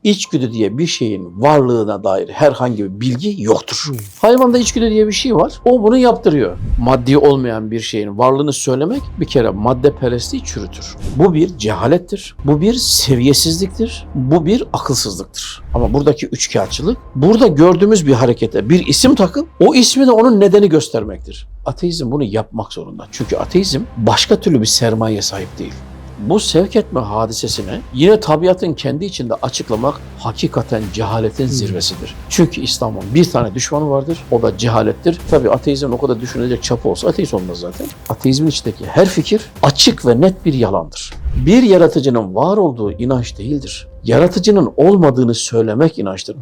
İçgüdü diye bir şeyin varlığına dair herhangi bir bilgi yoktur. Hayvanda içgüdü diye bir şey var. O bunu yaptırıyor. Maddi olmayan bir şeyin varlığını söylemek bir kere maddeperestliği çürütür. Bu bir cehalettir. Bu bir seviyesizliktir. Bu bir akılsızlıktır. Ama buradaki üçkağıtçılık, burada gördüğümüz bir harekete bir isim takıp o ismi de onun nedeni göstermektir. Ateizm bunu yapmak zorunda. Çünkü ateizm başka türlü bir sermayeye sahip değil. Bu sevk etme hadisesini yine tabiatın kendi içinde açıklamak hakikaten cehaletin zirvesidir. Çünkü İslam'ın bir tane düşmanı vardır, o da cehalettir. Tabii ateizmin o kadar düşünecek çapı olsa ateist olmaz zaten. Ateizmin içindeki her fikir açık ve net bir yalandır. Bir yaratıcının var olduğu inanç değildir. Yaratıcının olmadığını söylemek inançtır.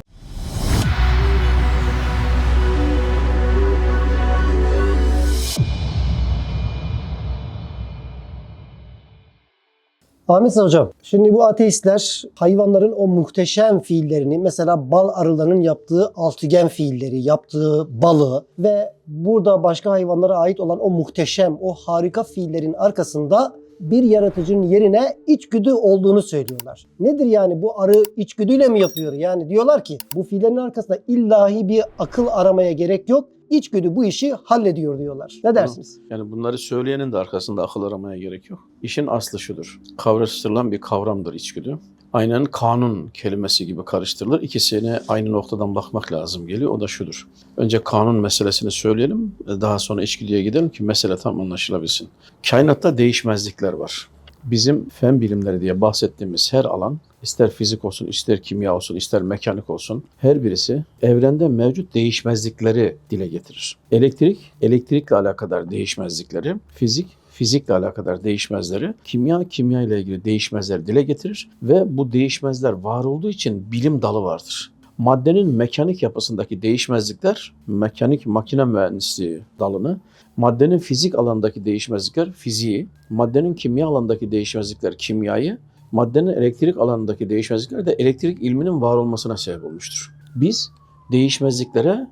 Ahmet Hocam, şimdi bu ateistler hayvanların o muhteşem fiillerini, mesela bal arılarının yaptığı altıgen fiilleri, yaptığı balı ve burada başka hayvanlara ait olan o muhteşem, o harika fiillerin arkasında bir yaratıcının yerine içgüdü olduğunu söylüyorlar. Nedir yani, bu arı içgüdüyle mi yapıyor? Yani diyorlar ki bu fiillerin arkasında illahi bir akıl aramaya gerek yok. İçgüdü bu işi hallediyor diyorlar. Ne dersiniz? Yani bunları söyleyenin de arkasında akıl aramaya gerek yok. İşin aslı şudur. Kavraştırılan bir kavramdır içgüdü. Aynen kanun kelimesi gibi karıştırılır. İkisine aynı noktadan bakmak lazım geliyor. O da şudur. Önce kanun meselesini söyleyelim. Daha sonra içgüdüye gidelim ki mesele tam anlaşılabilsin. Kainatta değişmezlikler var. Bizim fen bilimleri diye bahsettiğimiz her alan, ister fizik olsun, ister kimya olsun, ister mekanik olsun, her birisi evrende mevcut değişmezlikleri dile getirir. Elektrik, elektrikle alakadar değişmezlikleri, fizikle alakadar değişmezleri, kimya ile ilgili değişmezleri dile getirir ve bu değişmezler var olduğu için bilim dalı vardır. Maddenin mekanik yapısındaki değişmezlikler, makine mühendisliği dalını, maddenin fizik alandaki değişmezlikler fiziği, maddenin kimya alandaki değişmezlikler kimyayı, maddenin elektrik alanındaki değişmezlikler de elektrik ilminin var olmasına sebep olmuştur. Biz değişmezliklere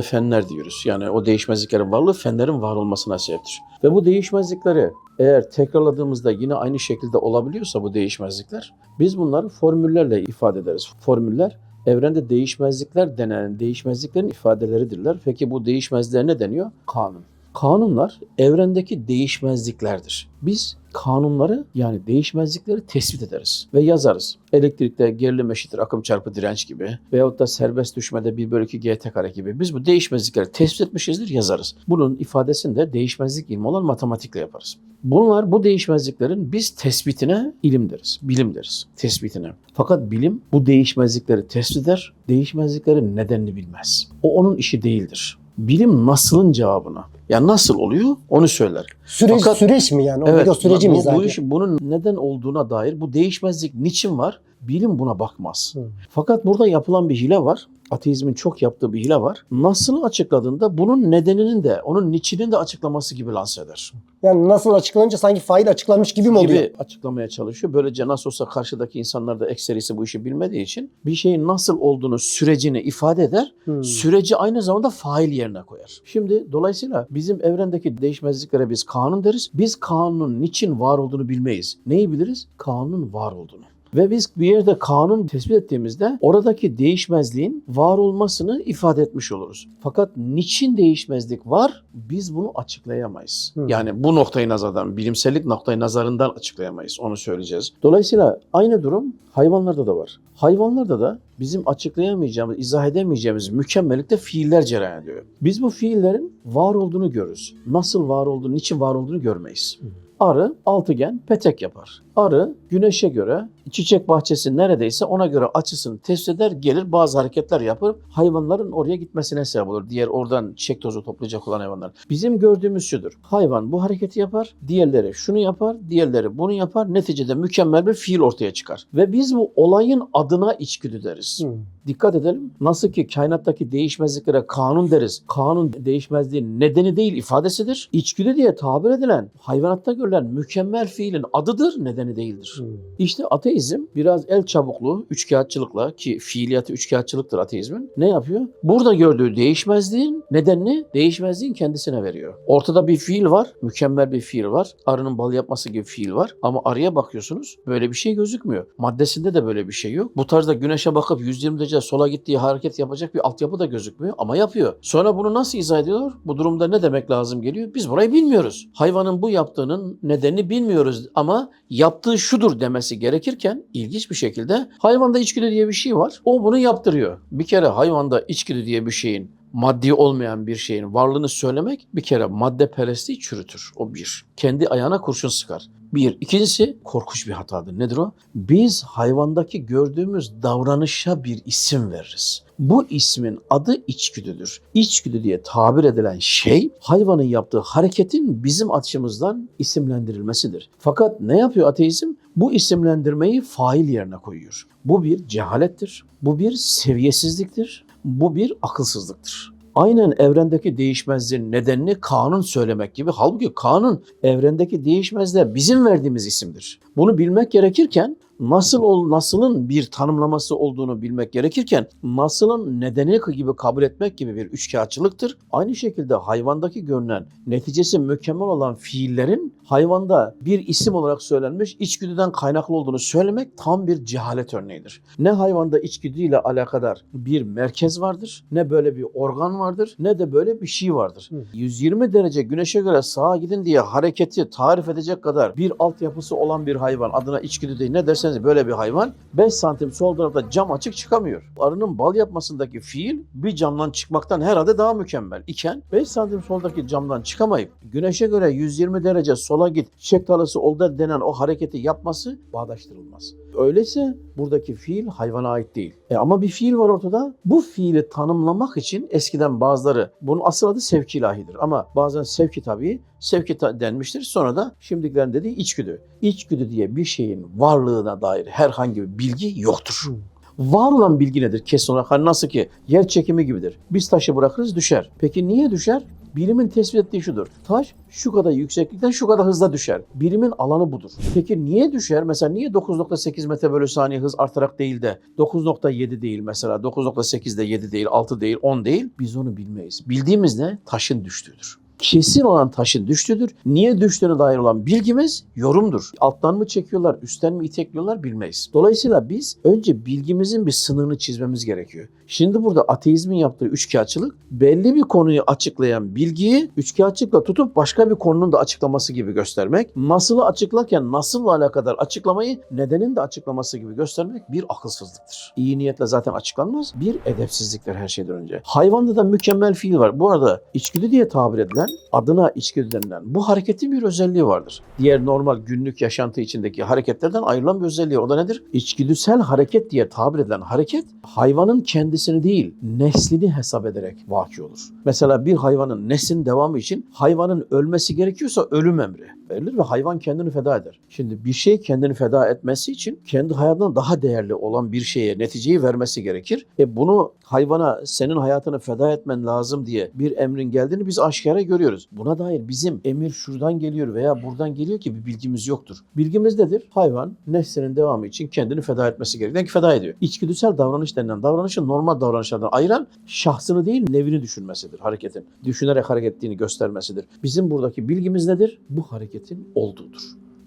fenler diyoruz. Yani o değişmezliklerin varlığı fenlerin var olmasına sebeptir. Ve bu değişmezlikleri eğer tekrarladığımızda yine aynı şekilde olabiliyorsa bu değişmezlikler, biz bunları formüllerle ifade ederiz. Formüller evrende değişmezlikler denen değişmezliklerin ifadeleridirler. Peki bu değişmezliğe ne deniyor? Kanun. Kanunlar evrendeki değişmezliklerdir. Biz kanunları, yani değişmezlikleri tespit ederiz ve yazarız. Elektrikte gerilim eşittir akım çarpı direnç gibi veyahut da serbest düşmede 1/2 g gibi biz bu değişmezlikleri tespit etmişizdir, yazarız. Bunun ifadesini de değişmezlik ilmi olan matematikle yaparız. Bu değişmezliklerin biz tespitine ilim deriz, bilim deriz, tespitine. Fakat bilim bu değişmezlikleri tespit eder, değişmezliklerin nedenini bilmez. O onun işi değildir. Bilim nasılın cevabını, yani nasıl oluyor onu söyler. Süreç mi yani? Evet, o süreci mi zaten? bunun neden olduğuna dair, bu değişmezlik niçin var? Bilim buna bakmaz. Fakat burada yapılan bir hile var. Ateizmin çok yaptığı bir hile var. Nasıl açıkladığında bunun nedeninin de, onun niçinin de açıklaması gibi lanse eder. Yani nasıl açıklanınca sanki fail açıklanmış gibi mi oluyor? Gibi açıklamaya çalışıyor. Böylece nasıl olsa karşıdaki insanlar da ekserisi bu işi bilmediği için bir şeyin nasıl olduğunu, sürecini ifade eder. Süreci aynı zamanda fail yerine koyar. Şimdi dolayısıyla bizim evrendeki değişmezliklere biz kanun deriz. Biz kanunun niçin var olduğunu bilmeyiz. Neyi biliriz? Kanunun var olduğunu. Ve biz bir yerde kanun tespit ettiğimizde oradaki değişmezliğin var olmasını ifade etmiş oluruz. Fakat niçin değişmezlik var? Biz bunu açıklayamayız. Yani bu noktayı nazardan, bilimsellik noktayı nazarından açıklayamayız. Onu söyleyeceğiz. Dolayısıyla aynı durum hayvanlarda da var. Hayvanlarda da bizim açıklayamayacağımız, izah edemeyeceğimiz mükemmellikte fiiller cereyan ediyor. Biz bu fiillerin var olduğunu görürüz. Nasıl var olduğunu, niçin var olduğunu görmeyiz. Arı altıgen petek yapar. Arı güneşe göre çiçek bahçesi neredeyse ona göre açısını tespit eder, gelir bazı hareketler yapıp hayvanların oraya gitmesine sebep olur. Diğer oradan çiçek tozu toplayacak olan hayvanlar. Bizim gördüğümüz şudur. Hayvan bu hareketi yapar, diğerleri şunu yapar, diğerleri bunu yapar. Neticede mükemmel bir fiil ortaya çıkar. Ve biz bu olayın adına içgüdü deriz. Dikkat edelim. Nasıl ki kainattaki değişmezliklere kanun deriz. Kanun değişmezliğin nedeni değil, ifadesidir. İçgüdü diye tabir edilen, hayvanatta görülen mükemmel fiilin adıdır, nedeni değildir. İşte ateist Ateizm biraz el çabukluğu, üçkağıtçılıkla, ki fiiliyatı üçkağıtçılıktır ateizmin, ne yapıyor? Burada gördüğü değişmezliğin nedenini değişmezliğin kendisine veriyor. Ortada bir fiil var, mükemmel bir fiil var. Arının bal yapması gibi fiil var ama arıya bakıyorsunuz böyle bir şey gözükmüyor. Maddesinde de böyle bir şey yok. Bu tarzda güneşe bakıp 120 derece sola gittiği hareket yapacak bir altyapı da gözükmüyor ama yapıyor. Sonra bunu nasıl izah ediyor? Bu durumda ne demek lazım geliyor? Biz burayı bilmiyoruz. Hayvanın bu yaptığının nedenini bilmiyoruz ama yaptığı şudur demesi gerekirken ilginç bir şekilde hayvanda içgüdü diye bir şey var. O bunu yaptırıyor. Bir kere hayvanda içgüdü diye bir şeyin, maddi olmayan bir şeyin varlığını söylemek bir kere maddeperestliği çürütür. O bir. Kendi ayağına kurşun sıkar. Bir. İkincisi korkunç bir hatadır. Nedir o? Biz hayvandaki gördüğümüz davranışa bir isim veririz. Bu ismin adı içgüdüdür. İçgüdü diye tabir edilen şey hayvanın yaptığı hareketin bizim açımızdan isimlendirilmesidir. Fakat ne yapıyor ateizm? Bu isimlendirmeyi fail yerine koyuyor. Bu bir cehalettir. Bu bir seviyesizliktir. Bu bir akılsızlıktır. Aynen evrendeki değişmezliğin nedenini kanun söylemek gibi. Halbuki kanun evrendeki değişmezliğe bizim verdiğimiz isimdir. Bunu bilmek gerekirken nasılın bir tanımlaması olduğunu bilmek gerekirken nasılın nedeni gibi kabul etmek gibi bir üçkağıtçılıktır. Aynı şekilde hayvandaki görünen neticesi mükemmel olan fiillerin hayvanda bir isim olarak söylenmiş içgüdüden kaynaklı olduğunu söylemek tam bir cehalet örneğidir. Ne hayvanda içgüdüyle alakadar bir merkez vardır, ne böyle bir organ vardır, ne de böyle bir şey vardır. 120 derece güneşe göre sağa gidin diye hareketi tarif edecek kadar bir altyapısı olan bir hayvan, adına içgüdü değil ne derseniz böyle bir hayvan 5 santim sol tarafta cam açık çıkamıyor. Arının bal yapmasındaki fiil bir camdan çıkmaktan herhalde daha mükemmel iken 5 santim soldaki camdan çıkamayıp güneşe göre 120 derece sola git çiçek tarlası ol da denen o hareketi yapması bağdaştırılmaz. Öyleyse buradaki fiil hayvana ait değil. Ama bir fiil var ortada. Bu fiili tanımlamak için eskiden bazıları, bunun asıl adı sevk ilahidir ama bazen sevki tabii, sevki denmiştir. Sonra da şimdikilerin dediği içgüdü. İçgüdü diye bir şeyin varlığına dair herhangi bir bilgi yoktur. Var olan bilgi nedir? Kesin olarak hani nasıl ki yer çekimi gibidir. Biz taşı bırakırız düşer. Peki niye düşer? Bilimin tespit ettiği şudur. Taş şu kadar yükseklikten şu kadar hızla düşer. Bilimin alanı budur. Peki niye düşer? Mesela niye 9.8 metre bölü saniye hız artarak değil de 9.7 değil mesela 9.8 de 7 değil 6 değil 10 değil? Biz onu bilmeyiz. Bildiğimiz ne? Taşın düştüğüdür. Kesin olan taşın düştüğüdür. Niye düştüğüne dair olan bilgimiz yorumdur. Alttan mı çekiyorlar, üstten mi itekliyorlar bilmeyiz. Dolayısıyla biz önce bilgimizin bir sınırını çizmemiz gerekiyor. Şimdi burada ateizmin yaptığı üçkağıtçılık belli bir konuyu açıklayan bilgiyi üçkağıtçılıkla tutup başka bir konunun da açıklaması gibi göstermek. Nasılı açıklarken nasılla alakadar açıklamayı nedenin de açıklaması gibi göstermek bir akılsızlıktır. İyi niyetle zaten açıklanmaz. Bir edepsizliktir her şeyden önce. Hayvanda da mükemmel fiil var. Bu arada içgüdü diye tabir edilen, adına içgüdü denilen bu hareketin bir özelliği vardır. Diğer normal günlük yaşantı içindeki hareketlerden ayrılan bir özelliği. O da nedir? İçgüdüsel hareket diye tabir edilen hareket hayvanın kendisini değil, neslini hesap ederek vaki olur. Mesela bir hayvanın neslin devamı için hayvanın ölmesi gerekiyorsa ölüm emri verilir ve hayvan kendini feda eder. Şimdi bir şey kendini feda etmesi için kendi hayatından daha değerli olan bir şeye neticeyi vermesi gerekir. Bunu hayvana senin hayatını feda etmen lazım diye bir emrin geldiğini biz aşikare görüyoruz. Buna dair bizim emir şuradan geliyor veya buradan geliyor ki bir bilgimiz yoktur. Bilgimiz nedir? Hayvan neslinin devamı için kendini feda etmesi gerektiğinden ki feda ediyor. İçgüdüsel davranış denilen davranışı normal davranışlardan ayıran şahsını değil nevini düşünmesidir hareketin. Düşünerek hareket ettiğini göstermesidir. Bizim buradaki bilgimiz nedir? Bu hareketin olduğudur.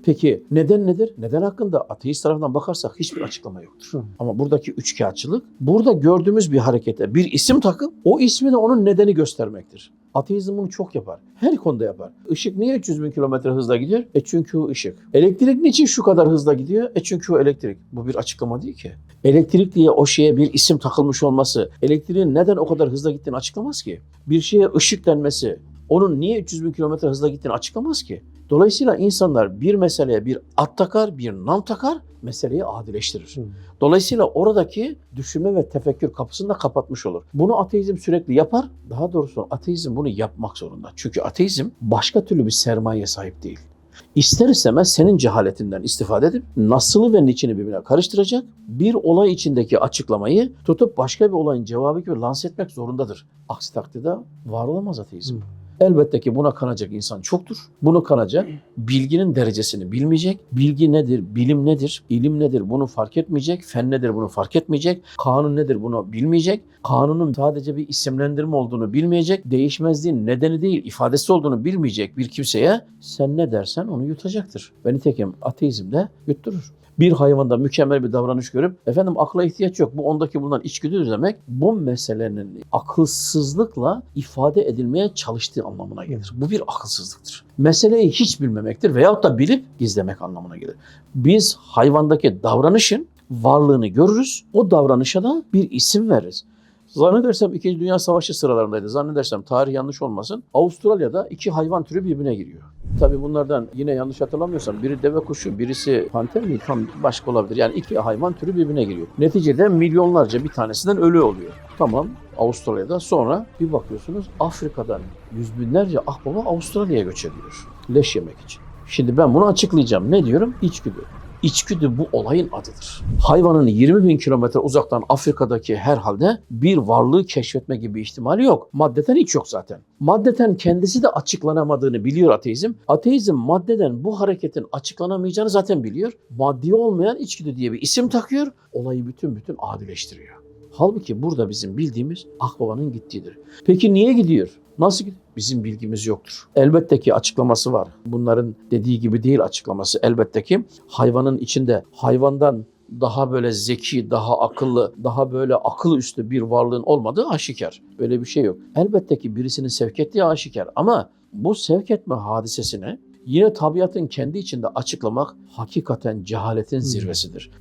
Peki neden nedir? Neden hakkında ateist tarafından bakarsak hiçbir açıklama yoktur. Ama buradaki üçkağıtçılık, burada gördüğümüz bir harekete bir isim takıp o ismi de onun nedeni göstermektir. Ateizm bunu çok yapar. Her konuda yapar. Işık niye 300 bin kilometre hızla gidiyor? Çünkü o ışık. Elektrik niçin şu kadar hızla gidiyor? Çünkü o elektrik. Bu bir açıklama değil ki. Elektrik diye o şeye bir isim takılmış olması, elektriğin neden o kadar hızla gittiğini açıklamaz ki. Bir şeye ışık denmesi, onun niye 300 bin kilometre hızla gittiğini açıklamaz ki. Dolayısıyla insanlar bir meseleye bir ad takar, bir nam takar, meseleyi adileştirir. Dolayısıyla oradaki düşünme ve tefekkür kapısını da kapatmış olur. Bunu ateizm sürekli yapar. Daha doğrusu ateizm bunu yapmak zorunda. Çünkü ateizm başka türlü bir sermayeye sahip değil. İster istemez senin cehaletinden istifade edip nasılı ve niçini birbirine karıştıracak, bir olay içindeki açıklamayı tutup başka bir olayın cevabı gibi lanse etmek zorundadır. Aksi takdirde var olamaz ateizm. Elbette ki buna kanacak insan çoktur. Bunu kanacak, bilginin derecesini bilmeyecek. Bilgi nedir, bilim nedir, ilim nedir bunu fark etmeyecek. Fen nedir bunu fark etmeyecek. Kanun nedir bunu bilmeyecek. Kanunun sadece bir isimlendirme olduğunu bilmeyecek. Değişmezliğin nedeni değil, ifadesi olduğunu bilmeyecek bir kimseye sen ne dersen onu yutacaktır. Ve nitekim ateizm de yutturur. Bir hayvanda mükemmel bir davranış görüp efendim akla ihtiyaç yok, bu ondaki bulunan içgüdüdür demek, bu meselenin akılsızlıkla ifade edilmeye çalıştığı anlamına gelir. Bu bir akılsızlıktır. Meseleyi hiç bilmemektir veyahut da bilip gizlemek anlamına gelir. Biz hayvandaki davranışın varlığını görürüz, o davranışa da bir isim veririz. Zannedersem 2. Dünya Savaşı sıralarındaydı. Zannedersem tarih yanlış olmasın. Avustralya'da 2 hayvan türü birbirine giriyor. Tabii bunlardan yine yanlış hatırlamıyorsam biri deve kuşu, birisi panter mi? Tam başka olabilir. Yani 2 hayvan türü birbirine giriyor. Neticede milyonlarca bir tanesinden ölü oluyor. Tamam, Avustralya'da. Sonra bir bakıyorsunuz Afrika'dan yüz binlerce akbaba Avustralya'ya göç ediyor. Leş yemek için. Şimdi ben bunu açıklayacağım. Ne diyorum? İçgüdü. İçgüdü bu olayın adıdır. Hayvanın 20 bin kilometre uzaktan Afrika'daki herhalde bir varlığı keşfetme gibi ihtimali yok. Maddeten hiç yok zaten. Maddeten kendisi de açıklanamadığını biliyor ateizm. Ateizm maddeden bu hareketin açıklanamayacağını zaten biliyor. Maddi olmayan içgüdü diye bir isim takıyor. Olayı bütün adileştiriyor. Halbuki burada bizim bildiğimiz akbabanın gittiğidir. Peki niye gidiyor? Nasıl gidiyor? Bizim bilgimiz yoktur. Elbette ki açıklaması var. Bunların dediği gibi değil açıklaması. Elbette ki hayvanın içinde hayvandan daha böyle zeki, daha akıllı, daha böyle akıl üstü bir varlığın olmadığı aşikar. Böyle bir şey yok. Elbette ki birisinin sevk ettiği aşikar. Ama bu sevk etme hadisesini yine tabiatın kendi içinde açıklamak hakikaten cehaletin zirvesidir.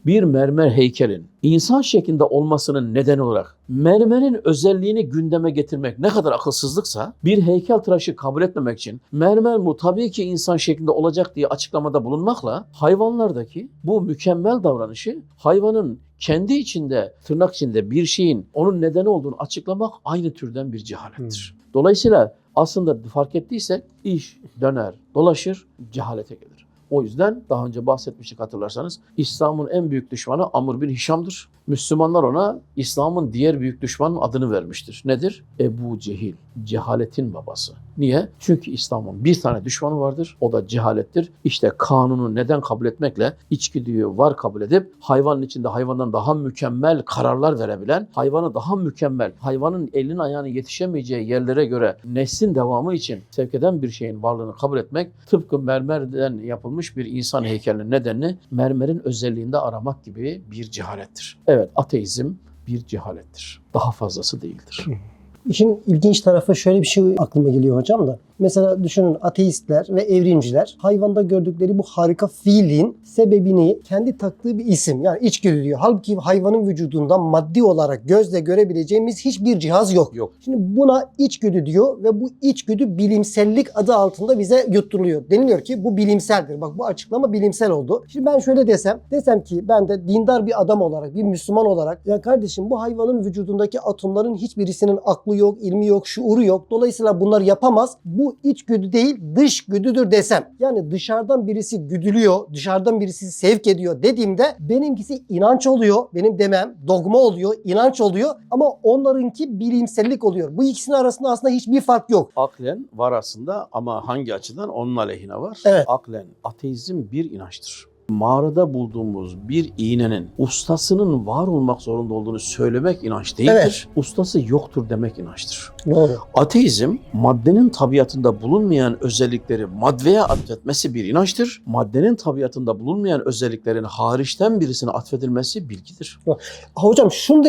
Bir mermer heykelin insan şeklinde olmasının nedeni olarak mermerin özelliğini gündeme getirmek ne kadar akılsızlıksa, bir heykeltıraşı kabul etmemek için mermer bu tabii ki insan şeklinde olacak diye açıklamada bulunmakla hayvanlardaki bu mükemmel davranışı hayvanın kendi içinde, tırnak içinde bir şeyin onun nedeni olduğunu açıklamak aynı türden bir cehalettir. Dolayısıyla aslında fark ettiysek iş döner, dolaşır, cehalete gelir. O yüzden daha önce bahsetmiştik hatırlarsanız İslam'ın en büyük düşmanı Amr bin Hişam'dır. Müslümanlar ona İslam'ın diğer büyük düşmanın adını vermiştir. Nedir? Ebu Cehil, cehaletin babası. Niye? Çünkü İslam'ın bir tane düşmanı vardır, o da cehalettir. İşte kanunu neden kabul etmekle içgüdüyü var kabul edip hayvanın içinde hayvandan daha mükemmel kararlar verebilen, hayvanı daha mükemmel, hayvanın elinin ayağının yetişemeyeceği yerlere göre neslin devamı için sevk eden bir şeyin varlığını kabul etmek, tıpkı mermerden yapılmış bir insan heykelinin nedenini mermerin özelliğinde aramak gibi bir cehalettir. Evet, ateizm bir cehalettir. Daha fazlası değildir. İşin ilginç tarafı şöyle bir şey aklıma geliyor hocam da. Mesela düşünün ateistler ve evrimciler hayvanda gördükleri bu harika fiilin sebebini kendi taktığı bir isim yani içgüdü diyor. Halbuki hayvanın vücudundan maddi olarak gözle görebileceğimiz hiçbir cihaz yok. Şimdi buna içgüdü diyor ve bu içgüdü bilimsellik adı altında bize yutturuluyor. Deniliyor ki bu bilimseldir. Bak bu açıklama bilimsel oldu. Şimdi ben şöyle desem ki ben de dindar bir adam olarak, bir Müslüman olarak ya kardeşim bu hayvanın vücudundaki atomların hiçbirisinin aklı yok, ilmi yok, şuuru yok. Dolayısıyla bunlar yapamaz. Bu içgüdü değil dış güdüdür desem. Yani dışarıdan birisi güdülüyor, dışarıdan birisi sevk ediyor dediğimde benimkisi inanç oluyor. Benim demem dogma oluyor, inanç oluyor ama onlarınki bilimsellik oluyor. Bu ikisinin arasında aslında hiçbir fark yok. Aklen var aslında ama hangi açıdan? Onun aleyhine var. Evet. Aklen, ateizm bir inançtır. Mağarada bulduğumuz bir iğnenin ustasının var olmak zorunda olduğunu söylemek inanç değildir. Evet. Ustası yoktur demek inançtır. Doğru. Ateizm, maddenin tabiatında bulunmayan özellikleri maddeye atfetmesi bir inançtır. Maddenin tabiatında bulunmayan özelliklerin hariçten birisine atfedilmesi bilgidir. Hocam şunu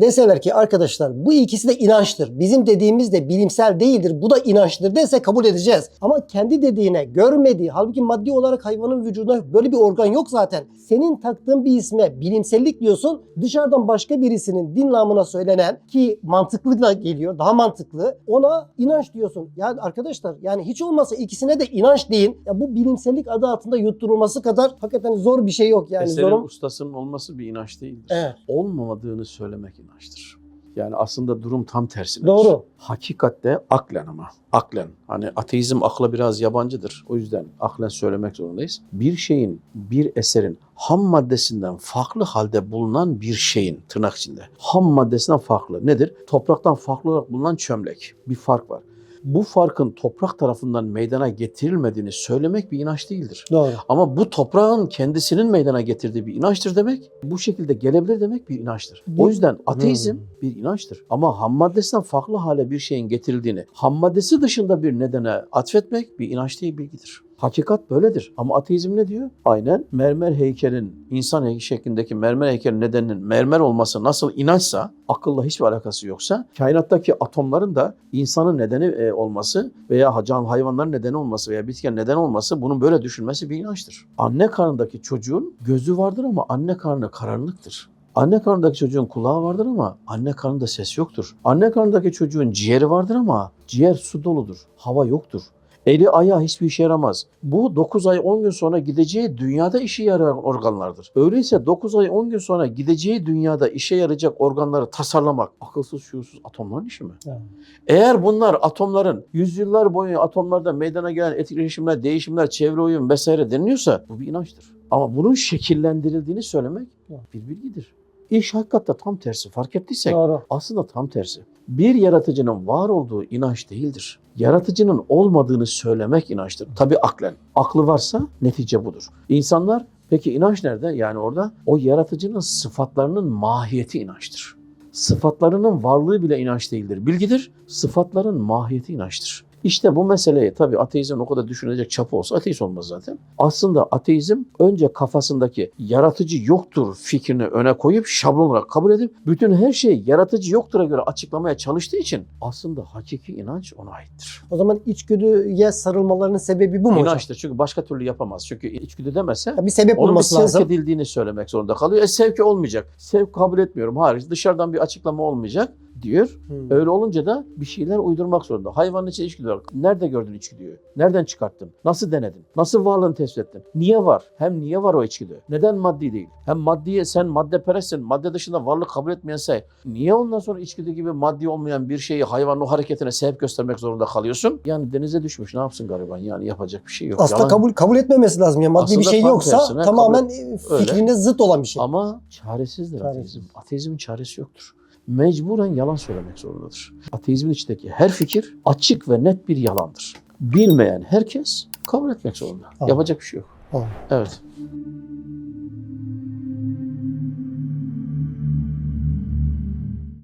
deseler ki arkadaşlar bu ikisi de inançtır. Bizim dediğimiz de bilimsel değildir. Bu da inançtır dese kabul edeceğiz. Ama kendi dediğine görmediği halbuki maddi olarak hayvanın vücudunda böyle bir organ yok zaten. Senin taktığın bir isme bilimsellik diyorsun. Dışarıdan başka birisinin din namına söylenen ki mantıklı da geliyor. Daha mantıklı. Ona inanç diyorsun. Ya arkadaşlar yani hiç olmazsa ikisine de inanç deyin. Ya bu bilimsellik adı altında yutturulması kadar hakikaten zor bir şey yok. Yani Eserin ustasının olması bir inanç değildir. Evet. Olmamadığını söylemek inançtır. Yani aslında durum tam tersine. Doğru. Hakikatte aklen ama. Aklen. Hani ateizm akla biraz yabancıdır. O yüzden aklen söylemek zorundayız. Bir şeyin, bir eserin ham maddesinden farklı halde bulunan bir şeyin tırnak içinde. Ham maddesinden farklı. Nedir? Topraktan farklı olarak bulunan çömlek. Bir fark var. Bu farkın toprak tarafından meydana getirilmediğini söylemek bir inanç değildir. Doğru. Ama bu toprağın kendisinin meydana getirdiği bir inançtır demek, bu şekilde gelebilir demek bir inançtır. O yüzden ateizm bir inançtır. Ama ham maddesinden farklı hale bir şeyin getirildiğini, ham maddesi dışında bir nedene atfetmek bir inanç değil, bilgidir. Hakikat böyledir. Ama ateizm ne diyor? Aynen mermer heykelin, insan şeklindeki mermer heykelin nedeninin mermer olması nasıl inançsa, akılla hiçbir alakası yoksa, kainattaki atomların da insanın nedeni olması veya hayvanların nedeni olması veya bitkilerin nedeni olması, bunun böyle düşünmesi bir inançtır. Anne karnındaki çocuğun gözü vardır ama anne karnı karanlıktır. Anne karnındaki çocuğun kulağı vardır ama anne karnında ses yoktur. Anne karnındaki çocuğun ciğeri vardır ama ciğer su doludur, hava yoktur. Eli ayağı hiçbir işe yaramaz. Bu 9 ay 10 gün sonra gideceği dünyada işe yarayan organlardır. Öyleyse 9 ay 10 gün sonra gideceği dünyada işe yarayacak organları tasarlamak akılsız şuursuz atomların işi mi? Evet. Eğer bunlar atomların yüzyıllar boyu atomlarda meydana gelen etkileşimler, değişimler, çevre uyum vesaire deniliyorsa bu bir inançtır. Ama bunun şekillendirildiğini söylemek bir bilgidir. İş hakikaten tam tersi. Fark ettiysek Doğru. aslında tam tersi. Bir yaratıcının var olduğu inanç değildir. Yaratıcının olmadığını söylemek inançtır. Tabii aklen. Aklı varsa netice budur. İnsanlar peki inanç nerede? Yani orada o yaratıcının sıfatlarının mahiyeti inançtır. Sıfatlarının varlığı bile inanç değildir. Bilgidir. Sıfatların mahiyeti inançtır. İşte bu meseleyi tabii ateizm o kadar düşünecek çapı olsa ateist olmaz zaten. Aslında ateizm önce kafasındaki yaratıcı yoktur fikrini öne koyup şablon olarak kabul edip bütün her şeyi yaratıcı yoktur'a göre açıklamaya çalıştığı için aslında hakiki inanç ona aittir. O zaman içgüdüye sarılmalarının sebebi bu mu hocam? İnançtır çünkü başka türlü yapamaz. Çünkü içgüdü demese Ya bir sebep onun bir bulması sevk lazım. edildiğini söylemek zorunda kalıyor. Sevki olmayacak. Sevk kabul etmiyorum. Hayır, dışarıdan bir açıklama olmayacak diyor. Öyle olunca da bir şeyler uydurmak zorunda. Hayvanın içinde içgüdü var. Nerede gördün içgüdüyü? Nereden çıkarttın? Nasıl denedin? Nasıl varlığını tespit ettin? Niye var? Hem niye var o içgüdü? Neden maddi değil? Hem maddiye sen maddeperestsin. Madde dışında varlık kabul etmeyense niye ondan sonra içgüdü gibi maddi olmayan bir şeyi hayvanın o hareketine sebep göstermek zorunda kalıyorsun? Yani denize düşmüş. Ne yapsın gariban? Yani yapacak bir şey yok. Aslında Yalan. kabul etmemesi lazım ya. Maddi Aslında bir şey tam yoksa tersine tamamen öyle. fikrine zıt olan bir şey. Ama çaresizdir Çaresiz. ateizm. Ateizmin çaresi yoktur. Mecburen yalan söylemek zorundadır. Ateizmin içindeki her fikir açık ve net bir yalandır. Bilmeyen herkes kabul etmek zorunda. Tamam. Yapacak bir şey yok. Tamam. Evet.